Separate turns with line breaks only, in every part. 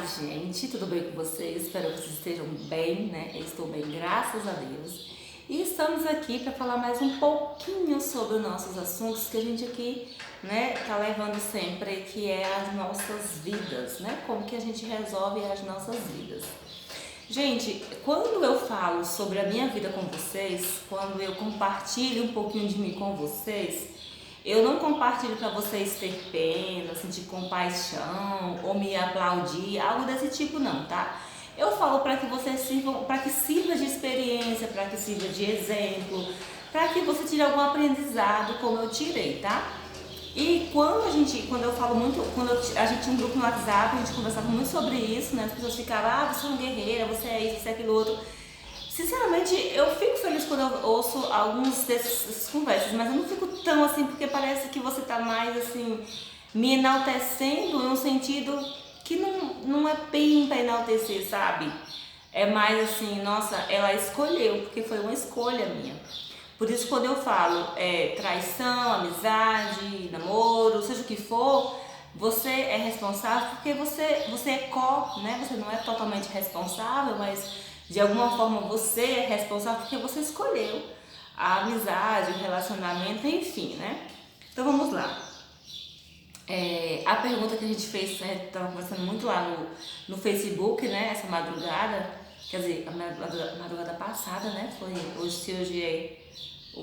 gente, tudo bem com vocês? Espero que vocês estejam bem, né? Eu estou bem, graças a Deus. E estamos aqui para falar mais um pouquinho sobre os nossos assuntos que a gente aqui, né, tá levando sempre, que é as nossas vidas, né? Como que a gente resolve as nossas vidas. Gente, quando eu falo sobre a minha vida com vocês, quando eu compartilho um pouquinho de mim com vocês, eu não compartilho para vocês ter pena, sentir compaixão ou me aplaudir, algo desse tipo não, tá? Eu falo para que vocês sirvam, para que sirva de experiência, para que sirva de exemplo, para que você tire algum aprendizado como eu tirei, tá? E quando eu falo muito, a gente tinha um grupo no WhatsApp, a gente conversava muito sobre isso, né? As pessoas ficavam, você é uma guerreira, você é isso, você é aquilo outro. Sinceramente, eu fico feliz quando eu ouço algumas dessas conversas, mas eu não fico tão assim, porque parece que você tá mais assim, me enaltecendo no sentido que não é bem pra enaltecer, sabe? É mais assim, nossa, ela escolheu, porque foi uma escolha minha. Por isso, quando eu falo traição, amizade, namoro, seja o que for, você é responsável porque você é né? Você não é totalmente responsável, mas de alguma forma você é responsável porque você escolheu a amizade, o relacionamento, enfim, né? Então vamos lá. A pergunta que a gente fez, né, estava conversando muito lá no Facebook, né, essa madrugada, quer dizer, a madrugada passada, né, foi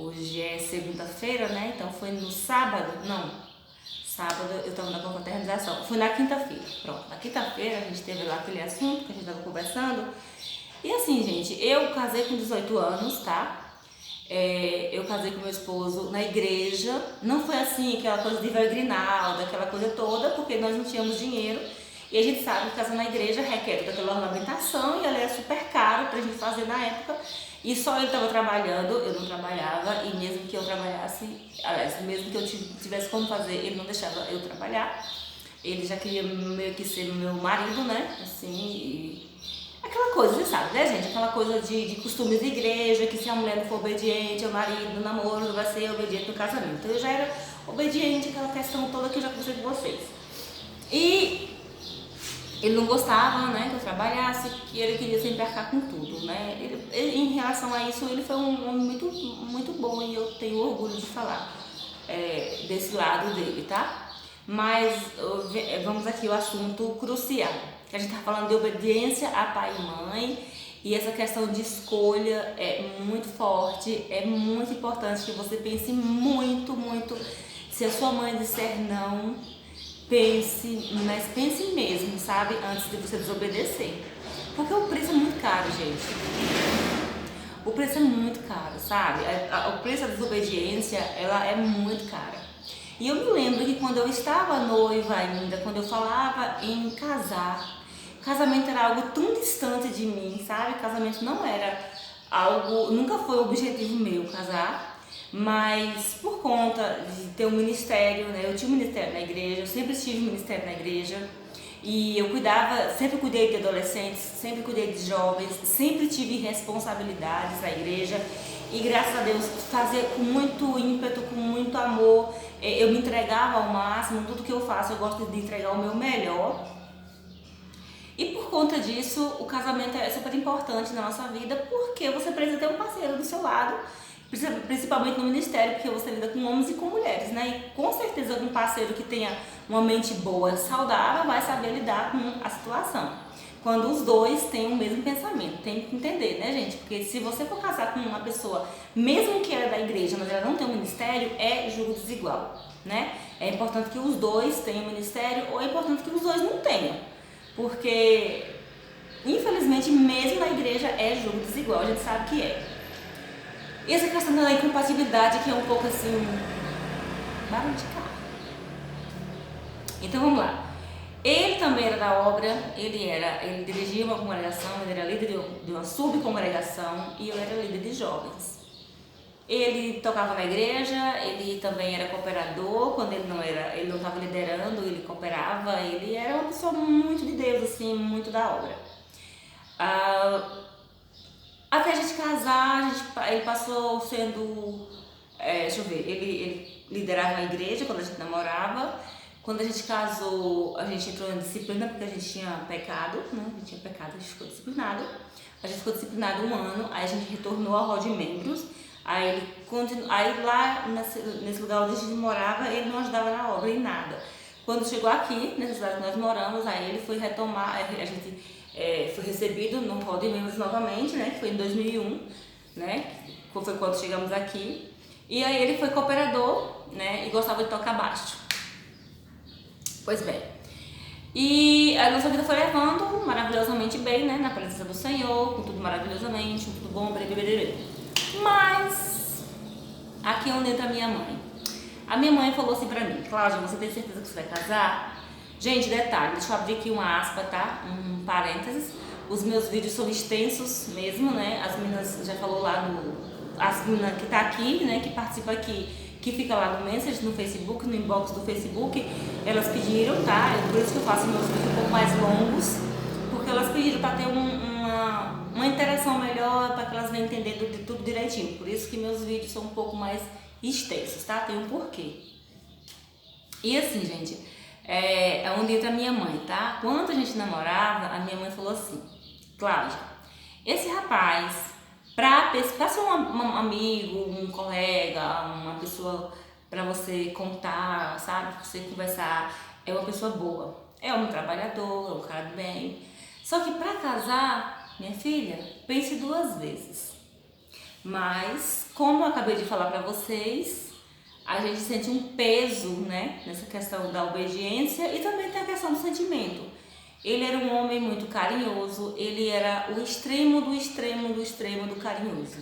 hoje é segunda-feira, né, então foi no sábado, não, sábado eu estava na confraternização, foi na quinta-feira, pronto, na quinta-feira a gente teve lá aquele assunto que a gente estava conversando, e assim, gente, eu casei com 18 anos, tá? Eu casei com meu esposo na igreja, não foi assim, aquela coisa de vergrinalda, aquela coisa toda, porque nós não tínhamos dinheiro, e a gente sabe que casar na igreja requer toda aquela ornamentação, e ela era super caro pra gente fazer na época, e só ele estava trabalhando, eu não trabalhava, e mesmo que eu trabalhasse, aliás, mesmo que eu tivesse como fazer, ele não deixava eu trabalhar, ele já queria meio que ser meu marido, né, assim, aquela coisa, você sabe, né, gente? Aquela coisa de costumes de igreja, que se a mulher não for obediente ao marido no namoro, não vai ser obediente no casamento. Então eu já era obediente, aquela questão toda que eu já conversei com vocês. E ele não gostava, né, que eu trabalhasse, que ele queria sempre arcar com tudo, né? Em relação a isso, ele foi um homem muito, muito bom e eu tenho orgulho de falar desse lado dele, tá? Mas vamos aqui ao assunto crucial. A gente tá falando de obediência a pai e mãe, e essa questão de escolha é muito forte, é muito importante que você pense muito, muito. Se a sua mãe disser não, pense, mas pense mesmo, sabe? Antes de você desobedecer. Porque o preço é muito caro, gente. O preço é muito caro, sabe? O preço da desobediência, ela é muito cara. E eu me lembro que quando eu estava noiva ainda, quando eu falava em casar, casamento era algo tão distante de mim, sabe? Casamento não era algo, nunca foi o objetivo meu casar, mas por conta de ter um ministério, né? Eu tinha um ministério na igreja, eu sempre tive um ministério na igreja, e eu cuidava, sempre cuidei de adolescentes, sempre cuidei de jovens, sempre tive responsabilidades na igreja, e graças a Deus fazia com muito ímpeto, com muito amor, eu me entregava ao máximo, tudo que eu faço eu gosto de entregar o meu melhor. E por conta disso, o casamento é super importante na nossa vida, porque você precisa ter um parceiro do seu lado, principalmente no ministério, porque você lida com homens e com mulheres, né? E com certeza um parceiro que tenha uma mente boa, saudável, vai saber lidar com a situação. Quando os dois têm o mesmo pensamento, tem que entender, né, gente? Porque se você for casar com uma pessoa, mesmo que ela é da igreja, mas ela não tem um ministério, é julgo desigual, né? É importante que os dois tenham um ministério, ou é importante que os dois não tenham. Porque, infelizmente, mesmo na igreja é julgo desigual, a gente sabe que é. E essa questão da incompatibilidade que é um pouco assim, barulho de carro. Então vamos lá. Ele também era da obra, ele dirigia uma congregação, ele era líder de uma subcongregação e eu era líder de jovens. Ele tocava na igreja, ele também era cooperador, quando ele não estava liderando, ele cooperava, ele era uma pessoa muito de Deus, assim, muito da obra. Até a gente casar, ele passou sendo, deixa eu ver, ele liderava a igreja quando a gente namorava. Quando a gente casou, a gente entrou em disciplina porque a gente tinha pecado, né? A gente tinha pecado, a gente ficou disciplinado. A gente ficou disciplinado 1 ano, aí a gente retornou ao rol de membros. Aí ele aí lá nesse lugar onde a gente morava, ele não ajudava na obra em nada. Quando chegou aqui, nessa cidade que nós moramos, aí ele foi retomar, a gente foi recebido no rol de membros novamente, né? Que foi em 2001, né? Foi quando chegamos aqui. E aí ele foi cooperador, né? E gostava de tocar baixo. Pois bem. E a nossa vida foi levando maravilhosamente bem, né? Na presença do Senhor, com tudo maravilhosamente, com tudo bom, blá. Mas aqui é onde entra a minha mãe. A minha mãe falou assim pra mim: Cláudia, você tem certeza que você vai casar? Gente, detalhe, deixa eu abrir aqui uma aspa, tá? Um parênteses. Os meus vídeos são extensos mesmo, né? As meninas já falou lá as meninas que tá aqui, né? Que participa aqui, que fica lá no Messenger, no Facebook, no inbox do Facebook, elas pediram, tá? Por isso que eu faço meus vídeos um pouco mais longos, porque elas pediram para ter uma interação melhor, para que elas venham entender de tudo direitinho. Por isso que meus vídeos são um pouco mais extensos, tá? Tem um porquê. E assim, gente, é onde entra a minha mãe, tá? Quando a gente namorava, a minha mãe falou assim: Cláudia, esse rapaz, pra ser um amigo, um colega, uma pessoa pra você contar, sabe? Pra você conversar, é uma pessoa boa. É um trabalhador, é um cara do bem. Só que pra casar, minha filha, pense 2 vezes. Mas, como eu acabei de falar pra vocês, a gente sente um peso, né? Nessa questão da obediência e também tem a questão do sentimento. Ele era um homem muito carinhoso, ele era o extremo do extremo do extremo do carinhoso.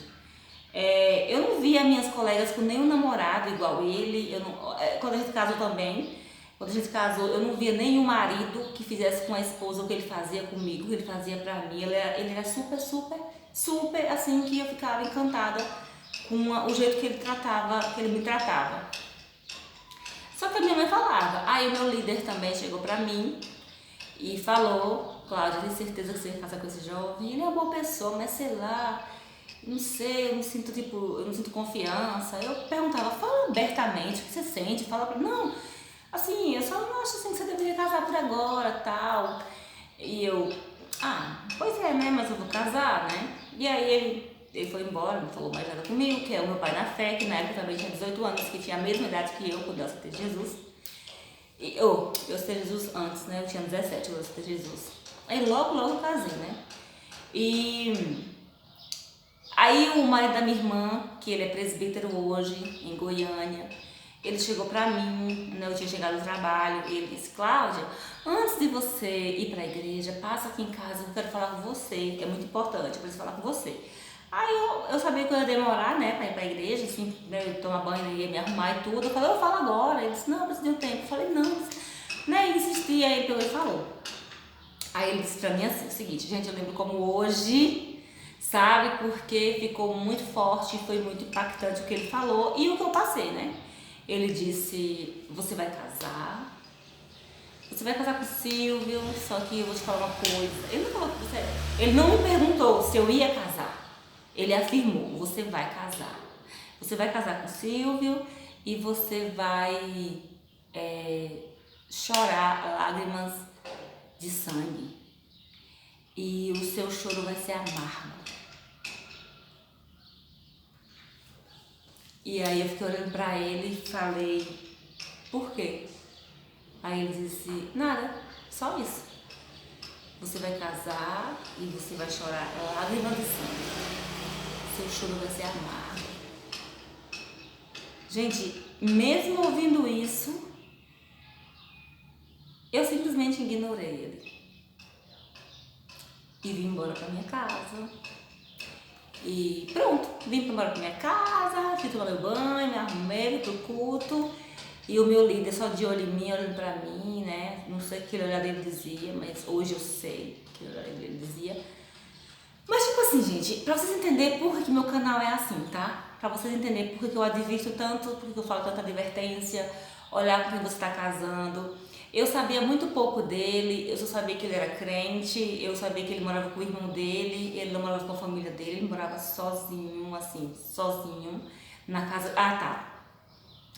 Eu não via minhas colegas com nenhum namorado igual ele. Quando a gente casou também, eu não via nenhum marido que fizesse com a esposa o que ele fazia comigo, o que ele fazia pra mim. Ele era super, super, super assim, que eu ficava encantada com o jeito que ele me tratava. Só que a minha mãe falava. Aí o meu líder também chegou pra mim e falou: Cláudia, tem certeza que você vai casar com esse jovem? Ele é uma boa pessoa, mas sei lá, não sei, eu não sinto confiança. Eu perguntava: fala abertamente o que você sente, fala pra mim. Não, assim, eu só não acho assim que você deveria casar por agora, tal. E eu: pois é, né, mas eu vou casar, né? E aí ele foi embora, não falou mais nada comigo, que é o meu pai na fé, que na época também tinha 18 anos, que tinha a mesma idade que eu, quando eu aceitei Jesus. Eu aceitei Jesus antes, né? Eu tinha 17, eu aceitei Jesus. Aí logo eu casei, né? E aí o marido da minha irmã, que ele é presbítero hoje, em Goiânia, ele chegou pra mim, né? Eu tinha chegado no trabalho, e ele disse: Cláudia, antes de você ir pra igreja, passa aqui em casa, eu quero falar com você, é muito importante, eu preciso falar com você. Aí eu sabia que eu ia demorar, né, pra ir pra igreja, assim, né, eu tomar banho, ia me arrumar e tudo. Eu falei: eu falo agora. Ele disse: não, eu preciso de um tempo. Eu falei: não, né, insisti, aí ele pegou e falou. Aí ele disse pra mim assim, o seguinte, gente, eu lembro como hoje, sabe, porque ficou muito forte, foi muito impactante o que ele falou e o que eu passei, né. Ele disse: você vai casar com o Silvio, só que eu vou te falar uma coisa. Ele não falou que ele não me perguntou se eu ia casar. Ele afirmou: você vai casar. Você vai casar com o Silvio e você vai chorar lágrimas de sangue. E o seu choro vai ser amargo. E aí eu fiquei olhando pra ele e falei: por quê? Aí ele disse: nada, só isso. Você vai casar e você vai chorar lágrimas de sangue. Seu choro vai ser amargo. Gente, mesmo ouvindo isso, eu simplesmente ignorei ele. E vim embora pra minha casa. E pronto, vim embora pra minha casa, fui tomar meu banho, me arrumei, fui pro culto. E o meu líder só de olho em mim, olhando pra mim, né? Não sei o que o olhar dele dizia, mas hoje eu sei o que o olhar dele dizia. Mas tipo assim, gente, pra vocês entenderem por que meu canal é assim, tá? Pra vocês entenderem por que eu advirto tanto, por que eu falo tanta advertência, olhar com quem você tá casando. Eu sabia muito pouco dele, eu só sabia que ele era crente, eu sabia que ele morava com o irmão dele, ele não morava com a família dele, ele morava sozinho, assim, sozinho, na casa... Ah, tá.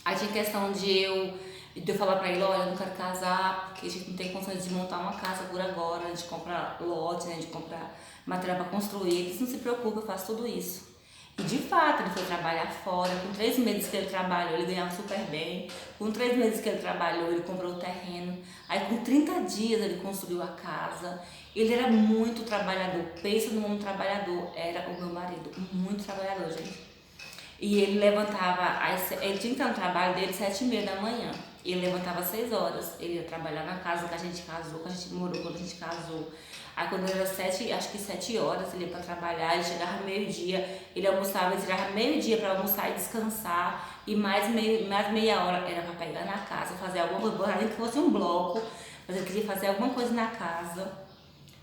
Aí tinha questão de eu E de eu falar pra ele, olha, eu não quero casar, porque a gente não tem condições de montar uma casa por agora, a gente compra lote, né, de comprar material pra construir. Ele disse, não se preocupe, eu faço tudo isso. E de fato, ele foi trabalhar fora. Com 3 meses que ele trabalhou, ele ganhava super bem. Com 3 meses que ele trabalhou, ele comprou o terreno. Aí com 30 dias ele construiu a casa. Ele era muito trabalhador. Pensa no homem trabalhador. Era o meu marido. Muito trabalhador, gente. E ele levantava, ele tinha que estar no trabalho dele 7h30 da manhã. Ele levantava às 6 horas. Ele ia trabalhar na casa que a gente casou, que a gente morou quando a gente casou. Aí quando era 7, acho que 7 horas, ele ia pra trabalhar, ele chegava meio-dia, ele almoçava, ele tirava meio-dia pra almoçar e descansar, e mais meia hora era pra pegar na casa, fazer alguma coisa, nem que fosse um bloco, mas ele queria fazer alguma coisa na casa.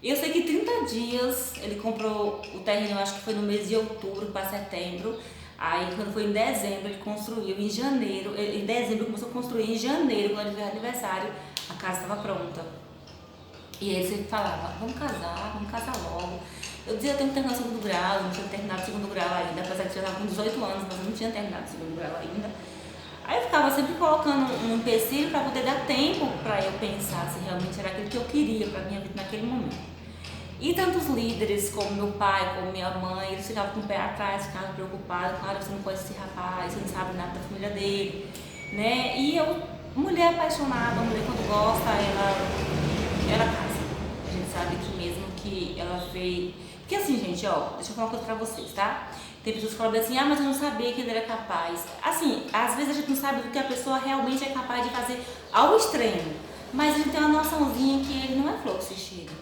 E eu sei que 30 dias ele comprou o terreno, eu acho que foi no mês de outubro para setembro. Aí quando foi em dezembro ele construiu, em janeiro, em dezembro começou a construir, em janeiro, quando ele fez aniversário, a casa estava pronta. E ele sempre falava, vamos casar logo. Eu dizia, eu tenho que terminar o segundo grau, eu não tinha terminado o segundo grau ainda, apesar que eu já estava com 18 anos, mas eu não tinha terminado o segundo grau ainda. Aí eu ficava sempre colocando um empecilho para poder dar tempo para eu pensar se realmente era aquilo que eu queria para minha vida naquele momento. E tantos líderes, como meu pai, como minha mãe, eles ficavam com o pé atrás, ficavam preocupados, claro, você não conhece esse rapaz, você não sabe nada da família dele, né? E eu, mulher apaixonada, mulher quando gosta, ela casa. A gente sabe que mesmo que ela fez... Porque assim, gente, ó, deixa eu falar uma coisa pra vocês, tá? Tem pessoas que falam assim, mas eu não sabia que ele era capaz. Assim, às vezes a gente não sabe do que a pessoa realmente é capaz de fazer ao extremo. Mas a gente tem uma noçãozinha que ele não é flor que se cheira.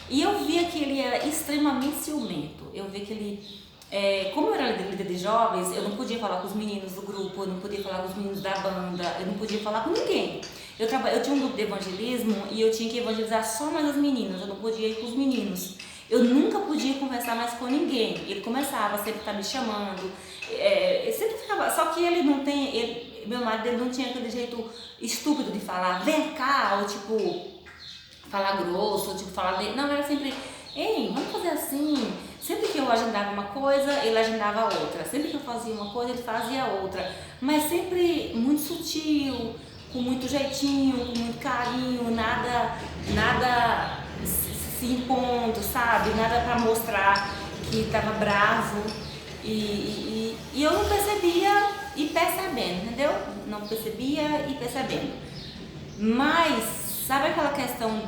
E eu via que ele era extremamente ciumento. Eu via que ele... como eu era líder de jovens, eu não podia falar com os meninos do grupo, eu não podia falar com os meninos da banda, eu não podia falar com ninguém. Eu tinha um grupo de evangelismo e eu tinha que evangelizar só mais as meninas, eu não podia ir com os meninos. Eu nunca podia conversar mais com ninguém. Ele começava sempre a me chamando, ele sempre ficava, só que ele não tem, meu marido ele não tinha aquele jeito estúpido de falar, vem cá, ou tipo, falar grosso, ou tipo, falar, não, era sempre, ei, vamos fazer assim. Sempre que eu agendava uma coisa, ele agendava outra. Sempre que eu fazia uma coisa, ele fazia outra. Mas sempre muito sutil, com muito jeitinho, com muito carinho, nada se impondo, sabe? Nada pra mostrar que tava bravo. E eu não percebia e percebendo, entendeu? Não percebia e percebendo. Mas, sabe aquela questão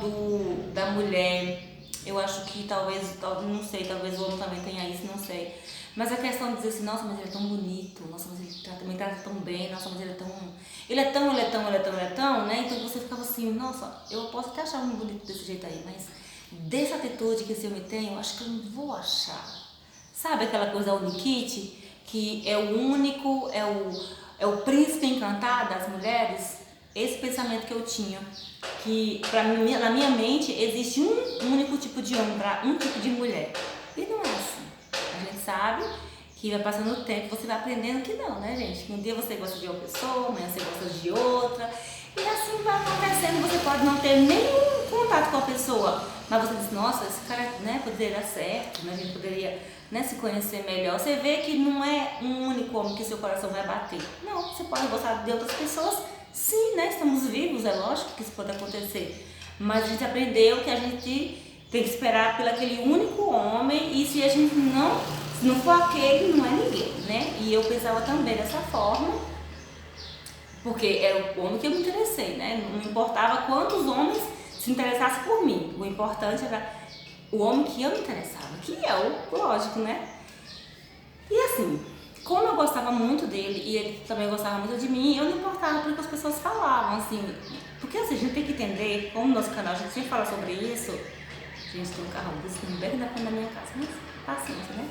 da mulher... Eu acho que talvez, não sei, talvez o homem também tenha isso, não sei. Mas a questão de dizer assim, nossa, mas ele é tão bonito, nossa, mas ele me trata tão bem, nossa, mas ele é tão... Ele é tão, né? Então você ficava assim, nossa, eu posso até achar um bonito desse jeito aí, mas dessa atitude que esse homem tem, eu acho que eu não vou achar. Sabe aquela coisa Unikitty, que é o único, é o príncipe encantado das mulheres? Esse pensamento que eu tinha, que na minha mente existe um único tipo de homem para um tipo de mulher. E não é assim. A gente sabe que vai passando o tempo, você vai aprendendo que não, né, gente? Que um dia você gosta de uma pessoa, amanhã você gosta de outra. E assim vai acontecendo, você pode não ter nenhum contato com a pessoa, mas você diz, nossa, esse cara, né, poderia dar certo, né? A gente poderia, né, se conhecer melhor. Você vê que não é um único homem que seu coração vai bater. Não, você pode gostar de outras pessoas. Sim, né? Estamos vivos, é lógico que isso pode acontecer. Mas a gente aprendeu que a gente tem que esperar pelo aquele único homem e se a gente se não for aquele, não é ninguém, né? E eu pensava também dessa forma, porque era o homem que eu me interessei, né? Não importava quantos homens se interessassem por mim. O importante era o homem que eu me interessava, que é o lógico, né? E assim... Como eu gostava muito dele e ele também gostava muito de mim, eu não importava porque as pessoas falavam, assim. Porque assim, a gente tem que entender, como no nosso canal a gente sempre fala sobre isso. Gente, tem um carro buzinando bem na frente da minha casa, mas paciência, né?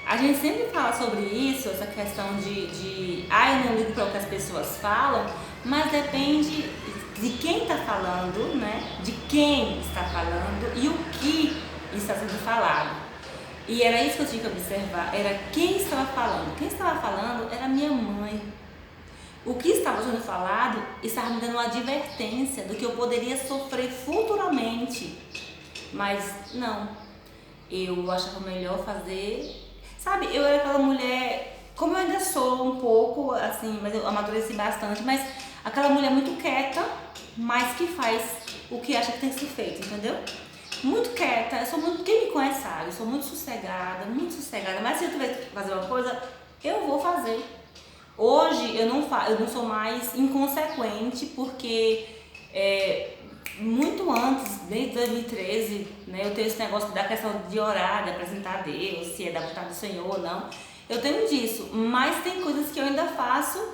A gente sempre fala sobre isso, essa questão eu não ligo para o que as pessoas falam, mas depende de quem está falando, né? De quem está falando e o que está sendo falado. E era isso que eu tinha que observar, era quem estava falando. Quem estava falando era minha mãe. O que estava sendo falado estava me dando uma advertência do que eu poderia sofrer futuramente. Mas não, eu achava melhor fazer... Sabe, eu era aquela mulher, como eu ainda sou um pouco, assim, mas eu amadureci bastante, mas aquela mulher muito quieta, mas que faz o que acha que tem que ser feito, entendeu? Muito quieta, eu sou muito, quem me conhece sabe, eu sou muito sossegada, mas se eu tiver que fazer uma coisa, eu vou fazer. Hoje eu não sou mais inconsequente, porque muito antes, desde 2013, né, eu tenho esse negócio da questão de orar, de apresentar a Deus, se é da vontade do Senhor ou não. Eu tenho disso, mas tem coisas que eu ainda faço,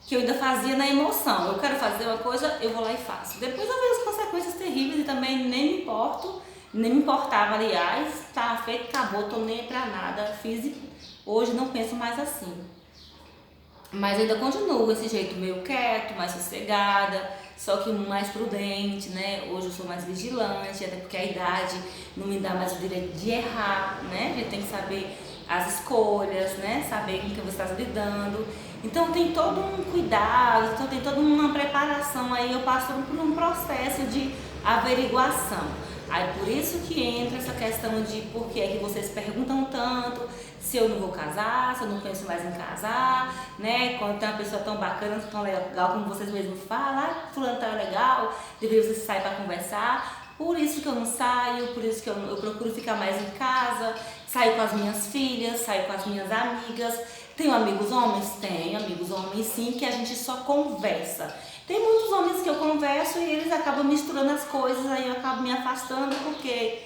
que eu ainda fazia na emoção. Eu quero fazer uma coisa, eu vou lá e faço. Depois eu vejo as consequências terríveis e também nem me importo, nem me importava, aliás, tá feito, acabou, tô nem pra nada, fiz. Hoje não penso mais assim. Mas ainda continuo desse jeito meio quieto, mais sossegada, só que mais prudente, né? Hoje eu sou mais vigilante, até porque a idade não me dá mais o direito de errar, né? A gente tem que saber as escolhas, né? Saber com que você está lidando. Então tem todo um cuidado, então tem toda uma preparação aí, eu passo por um processo de averiguação. Aí por isso que entra essa questão de por que é que vocês perguntam tanto, se eu não vou casar, se eu não penso mais em casar, né? Quando tem uma pessoa tão bacana, tão legal como vocês mesmos falam, fulano tá legal, deveria você sair para conversar. Por isso que eu não saio, por isso que eu procuro ficar mais em casa, saio com as minhas filhas, saio com as minhas amigas. Tenho amigos homens? Tenho amigos homens sim, que a gente só conversa. Tem muitos homens que eu converso e eles acabam misturando as coisas, aí eu acabo me afastando porque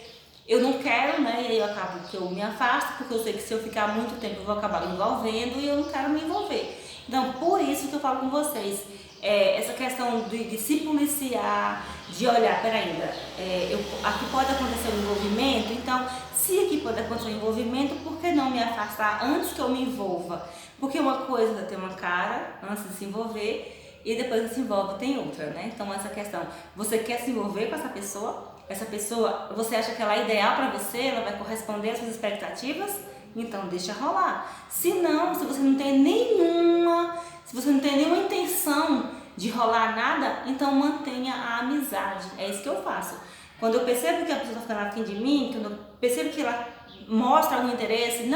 eu não quero, né? E aí eu acabo que eu me afasto, porque eu sei que se eu ficar muito tempo eu vou acabar me envolvendo e eu não quero me envolver. Então, por isso que eu falo com vocês, essa questão de se policiar, de olhar, peraí, aqui pode acontecer um envolvimento, então, se aqui pode acontecer um envolvimento, por que não me afastar antes que eu me envolva? Porque uma coisa é ter uma cara antes de se envolver, e depois que se envolve tem outra, né? Então essa questão, você quer se envolver com essa pessoa, você acha que ela é ideal para você, ela vai corresponder às suas expectativas? Então deixa rolar. Se não, se você não tem nenhuma intenção de rolar nada, então mantenha a amizade. É isso que eu faço. Quando eu percebo que a pessoa está ficando afim de mim, quando eu percebo que ela mostra algum interesse,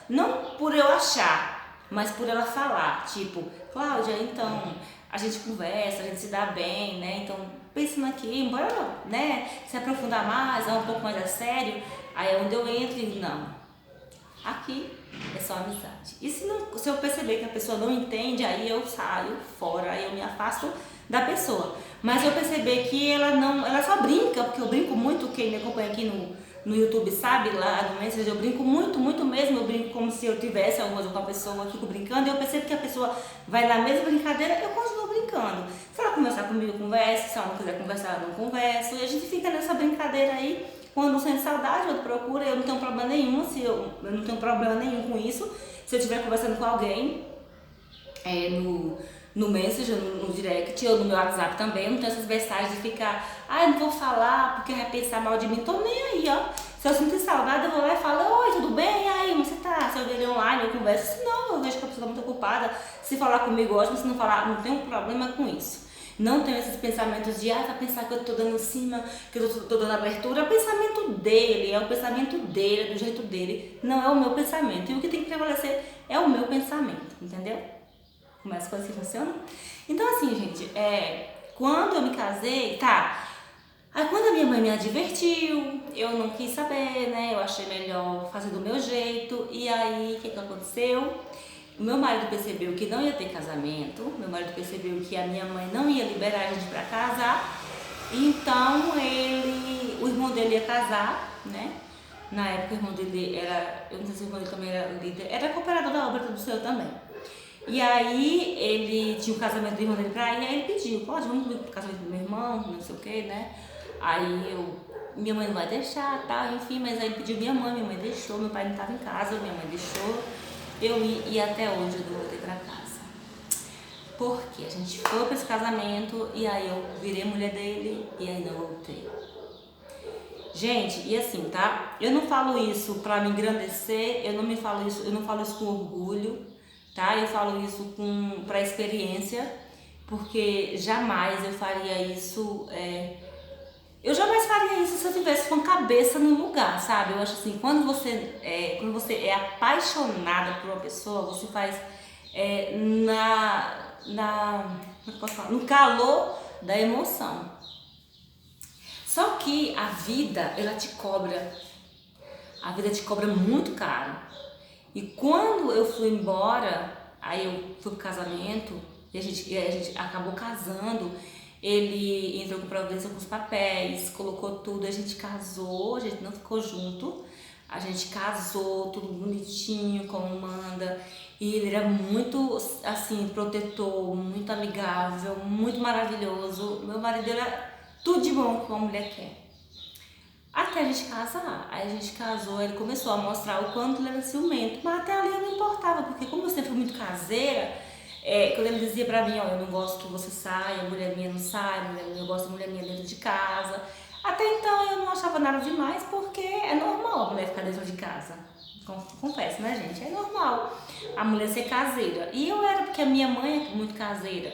não por eu achar, mas por ela falar, tipo, Cláudia, então a gente conversa, a gente se dá bem, né? Então, pensando aqui, embora, né, se aprofundar mais, é um pouco mais a sério, aí é onde eu entro e não, aqui é só amizade. E se eu perceber que a pessoa não entende, aí eu saio fora, aí eu me afasto da pessoa. Mas eu perceber que ela só brinca, porque eu brinco muito, quem me acompanha aqui no YouTube sabe, lá no Messenger, eu brinco muito, muito mesmo, eu brinco como se eu tivesse alguma coisa com a pessoa, eu fico brincando, e eu percebo que a pessoa vai na mesma brincadeira, eu continuo brincando. Se ela conversar comigo, eu converso, se ela não quiser conversar, eu não converso, e a gente fica nessa brincadeira aí, quando eu sinto saudade, eu procuro, eu não tenho problema nenhum, eu não tenho problema nenhum com isso, se eu estiver conversando com alguém, no Messenger, no direct ou no meu WhatsApp também, eu não tenho essas mensagens de ficar, eu não vou falar porque vai pensar mal de mim, tô nem aí, ó. Se eu sinto saudade, eu vou lá e falo, oi, tudo bem? E aí, como você tá? Se eu ver ele online, eu converso. Se não, eu vejo que a pessoa tá muito ocupada. Se falar comigo, ótimo, se não falar, não tenho problema com isso. Não tenho esses pensamentos de, vai pensar que eu tô dando em cima, que eu tô dando abertura. É o pensamento dele, é o pensamento dele, é do jeito dele. Não é o meu pensamento. E o que tem que prevalecer é o meu pensamento, entendeu? Como as coisas que funcionam. Então assim, gente, quando eu me casei, aí quando a minha mãe me advertiu, eu não quis saber, né, eu achei melhor fazer do meu jeito, e aí, o que aconteceu? O meu marido percebeu que não ia ter casamento, meu marido percebeu que a minha mãe não ia liberar a gente pra casar, então o irmão dele ia casar, né, na época o irmão dele eu não sei se o irmão dele também era líder, era cooperador da obra do Senhor também. E aí ele tinha o casamento do irmão dele pra ir, aí ele pediu, vamos comigo pro casamento do meu irmão, não sei o que, né? Aí minha mãe não vai deixar, enfim, mas aí ele pediu minha mãe deixou, meu pai não estava em casa, minha mãe deixou, eu ia até hoje eu não voltei pra casa. Porque a gente foi pra esse casamento e aí eu virei mulher dele e aí não voltei. Gente, e assim, tá? Eu não falo isso pra me engrandecer, eu não falo isso com orgulho, tá? Eu falo isso pra experiência, porque jamais eu faria isso, eu jamais faria isso se eu tivesse com a cabeça no lugar, sabe? Eu acho assim, quando você é apaixonada por uma pessoa, você faz como como eu posso falar? No calor da emoção. Só que a vida, ela te cobra. A vida te cobra muito caro. E quando eu fui embora, aí eu fui pro casamento, e a gente acabou casando, ele entrou com providência com os papéis, colocou tudo, a gente casou, a gente não ficou junto, a gente casou, tudo bonitinho, como manda, e ele era muito, assim, protetor, muito amigável, muito maravilhoso. Meu marido era tudo de bom que uma mulher quer. Até a gente casar. Aí a gente casou, ele começou a mostrar o quanto ele era ciumento, mas até ali eu não importava, porque como eu sempre fui muito caseira, quando ele dizia pra mim, ó, eu não gosto que você saia, mulher minha não sai, eu gosto de mulher minha dentro de casa. Até então eu não achava nada demais, porque é normal a mulher ficar dentro de casa. Confesso, né, gente? É normal a mulher ser caseira. E eu era, porque a minha mãe é muito caseira.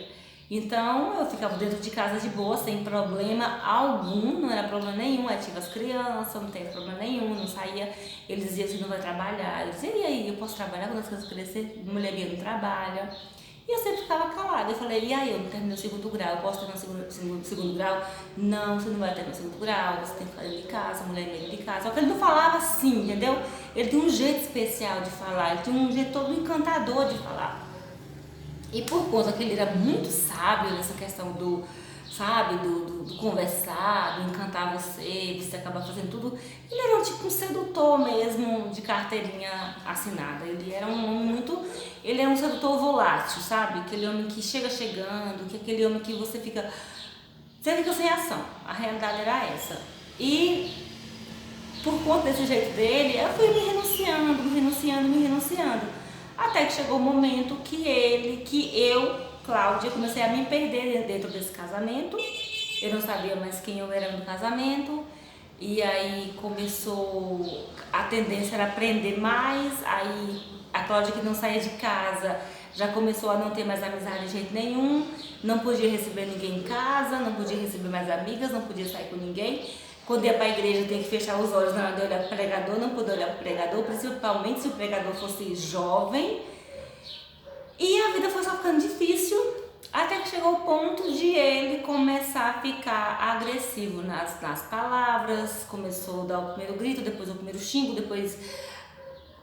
Então eu ficava dentro de casa de boa, sem problema algum, não era problema nenhum. Eu tive as crianças, não teve problema nenhum, não saía. Ele dizia, você não vai trabalhar. Eu dizia, e aí, eu posso trabalhar quando as crianças crescerem? Mulher minha não trabalha. E eu sempre ficava calada. Eu falei, e aí, eu não terminei o segundo grau, eu posso terminar o segundo grau? Não, você não vai terminar o segundo grau, você tem que ficar dentro de casa, mulher dentro de casa. Só que ele não falava assim, entendeu? Ele tinha um jeito especial de falar, ele tinha um jeito todo encantador de falar. E por conta que ele era muito sábio nessa questão do, sabe, do conversar, do encantar você acabar fazendo tudo, ele era tipo um sedutor mesmo, de carteirinha assinada. Ele era um homem muito, ele era um sedutor volátil, sabe? Aquele homem que chega chegando, que aquele homem que você fica sem ação. A realidade era essa. E por conta desse jeito dele, eu fui me renunciando. Até que chegou o momento que eu, Cláudia, comecei a me perder dentro desse casamento. Eu não sabia mais quem eu era no casamento. E aí começou, a tendência era aprender mais. Aí a Cláudia, que não saía de casa, já começou a não ter mais amizade de jeito nenhum. Não podia receber ninguém em casa, não podia receber mais amigas, não podia sair com ninguém. Quando ia para a igreja, tem que fechar os olhos na hora de olhar para o pregador, não poder olhar para o pregador, principalmente se o pregador fosse jovem. E a vida foi só ficando difícil, até que chegou o ponto de ele começar a ficar agressivo nas palavras, começou a dar o primeiro grito, depois o primeiro xingo, depois,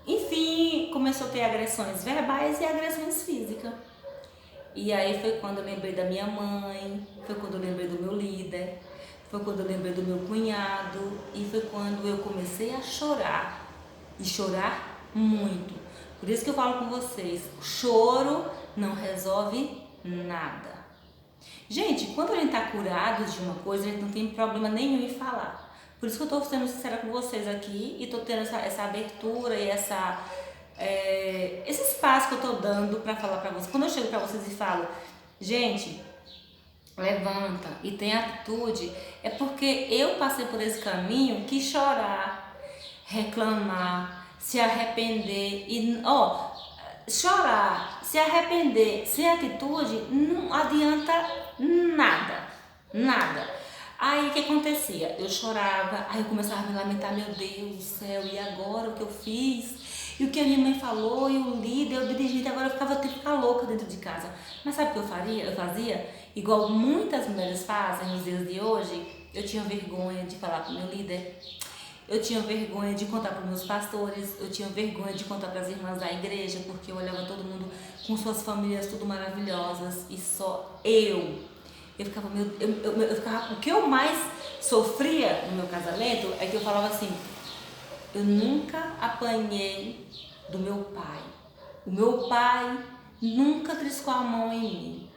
enfim, começou a ter agressões verbais e agressões físicas. E aí foi quando eu lembrei da minha mãe, foi quando eu lembrei do meu líder, foi quando eu lembrei do meu cunhado, e foi quando eu comecei a chorar, e chorar muito. Por isso que eu falo com vocês, o choro não resolve nada. Gente, quando a gente está curado de uma coisa, a gente não tem problema nenhum em falar. Por isso que eu estou sendo sincera com vocês aqui, e estou tendo essa abertura e esse espaço que eu estou dando para falar para vocês. Quando eu chego para vocês e falo, gente, levanta e tem atitude, é porque eu passei por esse caminho que chorar, reclamar, se arrepender e chorar, se arrepender sem atitude não adianta nada. Aí o que acontecia? Eu chorava, aí eu começava a me lamentar, meu Deus do céu, e agora o que eu fiz? E o que a minha mãe falou, e o líder, eu dirigi, agora eu tendo que ficar louca dentro de casa. Mas sabe o que eu fazia? Igual muitas mulheres fazem nos dias de hoje, eu tinha vergonha de falar com o meu líder, eu tinha vergonha de contar para meus pastores, eu tinha vergonha de contar para as irmãs da igreja, porque eu olhava todo mundo com suas famílias tudo maravilhosas e só eu ficava, eu ficava, o que eu mais sofria no meu casamento é que eu falava assim, eu nunca apanhei do meu pai, o meu pai nunca triscou a mão em mim,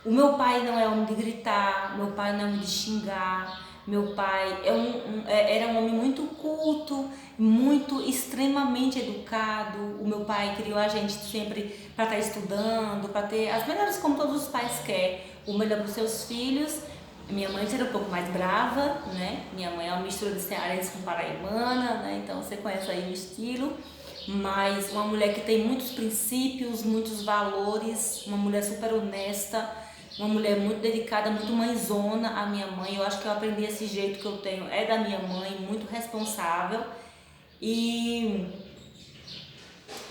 o meu pai não é homem de gritar, meu pai não é homem de xingar, meu pai era um homem muito culto, muito extremamente educado. O meu pai criou a gente sempre para estar estudando, para ter as melhores, como todos os pais querem, o melhor para os seus filhos. Minha mãe era um pouco mais brava, né? Minha mãe é uma mistura de cearense com paraibana, né? Então você conhece aí o estilo. Mas uma mulher que tem muitos princípios, muitos valores, uma mulher super honesta, uma mulher muito dedicada, muito mãezona. A minha mãe, eu acho que eu aprendi esse jeito que eu tenho, é da minha mãe, muito responsável. E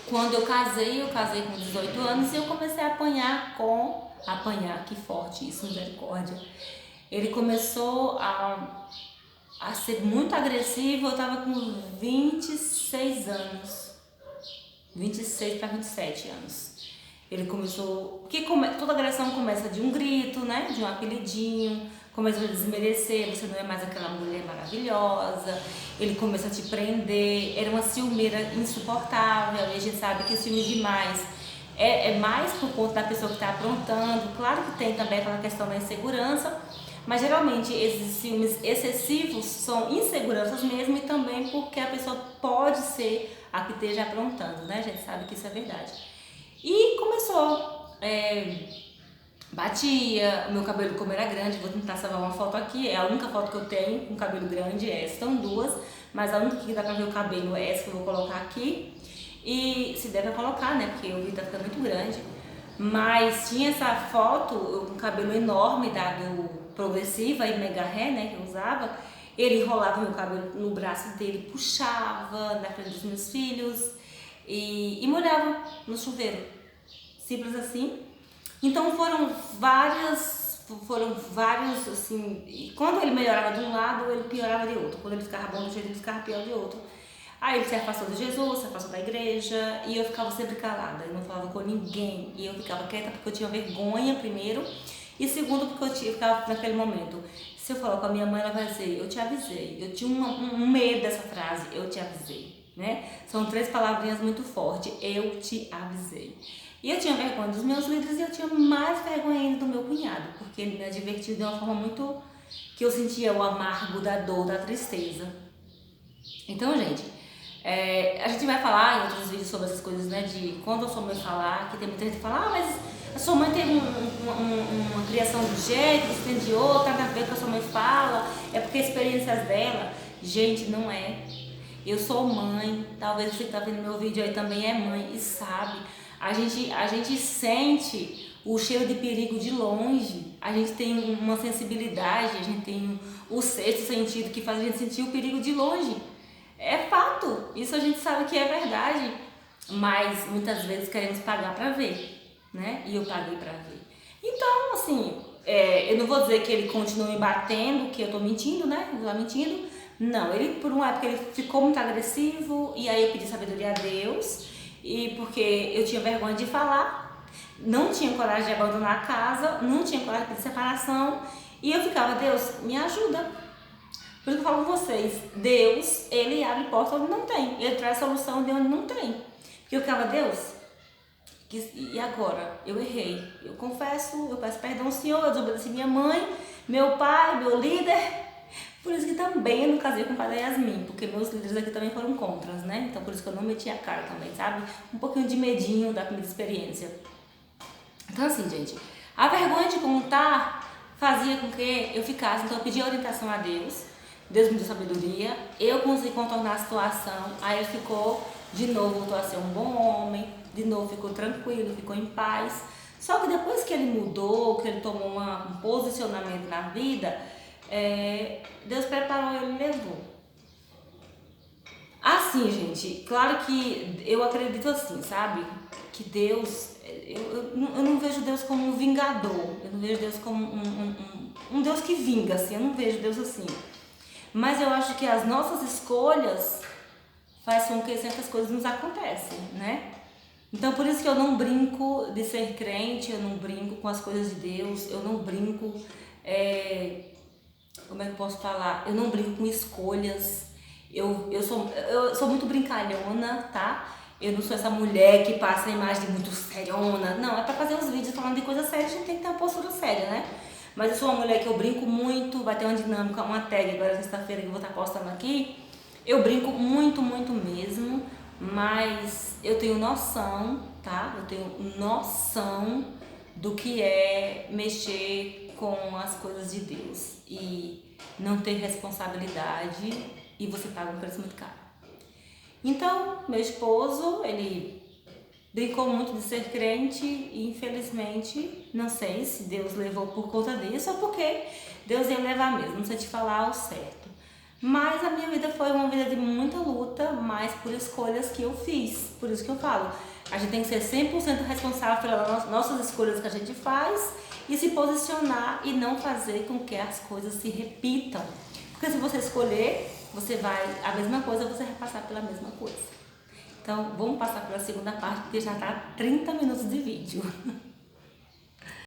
quando eu casei com 18 anos e eu comecei a apanhar com apanhar, que forte isso, misericórdia. Ele começou a ser muito agressivo, eu tava com 26 anos, 26 para 27 anos. Ele começou, porque toda agressão começa de um grito, né, de um apelidinho, começa a desmerecer, você não é mais aquela mulher maravilhosa, ele começa a te prender, era uma ciumeira insuportável, e a gente sabe que ciúme demais é mais por conta da pessoa que está aprontando. Claro que tem também aquela questão da insegurança, mas geralmente esses ciúmes excessivos são inseguranças mesmo, e também porque a pessoa pode ser a que esteja aprontando, né? A gente sabe que isso é verdade. E começou, batia, o meu cabelo como era grande, vou tentar salvar uma foto aqui, é a única foto que eu tenho com cabelo grande, são duas, mas a única que dá pra ver o cabelo é essa que eu vou colocar aqui. E se deve colocar, né, porque o vídeo tá ficando muito grande. Mas tinha essa foto, eu com cabelo enorme, dado progressiva e mega hair, né, que eu usava. Ele enrolava meu cabelo no braço dele, puxava na frente dos meus filhos e molhava no chuveiro. Simples assim. Então foram vários, assim, e quando ele melhorava de um lado, ele piorava de outro. Quando ele ficava bom de um jeito, ele ficava pior de outro. Aí ele se afastou de Jesus, se afastou da igreja, e eu ficava sempre calada, eu não falava com ninguém. E eu ficava quieta porque eu tinha vergonha, primeiro, e segundo porque eu ficava naquele momento, se eu falar com a minha mãe, ela vai dizer, eu te avisei. Eu tinha um medo dessa frase, eu te avisei, né? São 3 palavrinhas muito fortes, eu te avisei. E eu tinha vergonha dos meus líderes, e eu tinha mais vergonha ainda do meu cunhado, porque ele me advertiu de uma forma muito, que eu sentia o amargo da dor, da tristeza. Então, gente, a gente vai falar em outros vídeos sobre essas coisas, né, de quando a sua mãe falar, que tem muita gente que fala, mas a sua mãe teve uma criação de um jeito, você tem de outra, nada a ver com a sua mãe fala, é porque experiências dela. Gente, não é. Eu sou mãe, talvez você que tá vendo meu vídeo aí também é mãe e sabe, a gente sente o cheiro de perigo de longe, a gente tem uma sensibilidade, a gente tem o sexto sentido que faz a gente sentir o perigo de longe. É fato, isso a gente sabe que é verdade, mas muitas vezes queremos pagar pra ver, né? E eu paguei pra ver. Então, assim, eu não vou dizer que ele continua me batendo, que eu tô mentindo, né? Eu tô mentindo. Não, ele por uma época ele ficou muito agressivo, e aí eu pedi sabedoria a Deus, e porque eu tinha vergonha de falar, não tinha coragem de abandonar a casa, não tinha coragem de pedir separação, e eu ficava, Deus, me ajuda. Por isso que eu falo com vocês, Deus, ele abre porta onde não tem, ele traz solução de onde não tem. Porque eu ficava, Deus, e agora? Eu errei, eu confesso, eu peço perdão ao Senhor, eu desobedeci minha mãe, meu pai, meu líder. Por isso que também eu não casei com o pai da Yasmin, porque meus líderes aqui também foram contras, né? Então por isso que eu não meti a cara também, sabe? Um pouquinho de medinho da primeira experiência. Então assim, gente, a vergonha de contar fazia com que eu ficasse, então eu pedi orientação a Deus. Deus me deu sabedoria, eu consegui contornar a situação, aí ele ficou, de novo voltou a ser um bom homem, de novo ficou tranquilo, ficou em paz. Só que depois que ele mudou, que ele tomou um posicionamento na vida, Deus preparou ele e levou. Assim, gente, claro que eu acredito assim, sabe? Que Deus, eu não vejo Deus como um vingador, eu não vejo Deus como um Deus que vinga, assim, eu não vejo Deus assim. Mas eu acho que as nossas escolhas faz com que certas coisas nos acontecem, né? Então por isso que eu não brinco de ser crente, eu não brinco com as coisas de Deus, eu não brinco, como é que eu posso falar? Eu não brinco com escolhas, eu sou muito brincalhona, tá? Eu não sou essa mulher que passa a imagem de muito seriona, não, é pra fazer uns vídeos falando de coisa séria, a gente tem que ter uma postura séria, né? Mas eu sou uma mulher que eu brinco muito, vai ter uma dinâmica, uma tag agora sexta-feira que eu vou estar postando aqui. Eu brinco muito, muito mesmo, mas eu tenho noção, tá? Eu tenho noção do que é mexer com as coisas de Deus e não ter responsabilidade, e você paga um preço muito caro. Então, meu esposo, ele brincou muito de ser crente e infelizmente, não sei se Deus levou por conta disso ou porque Deus ia levar mesmo, não sei te falar o certo. Mas a minha vida foi uma vida de muita luta, mas por escolhas que eu fiz. Por isso que eu falo, a gente tem que ser 100% responsável pelas nossas escolhas que a gente faz e se posicionar e não fazer com que as coisas se repitam. Porque se você escolher, você vai, a mesma coisa, você vai passar pela mesma coisa. Então, vamos passar pela segunda parte, porque já está 30 minutos de vídeo.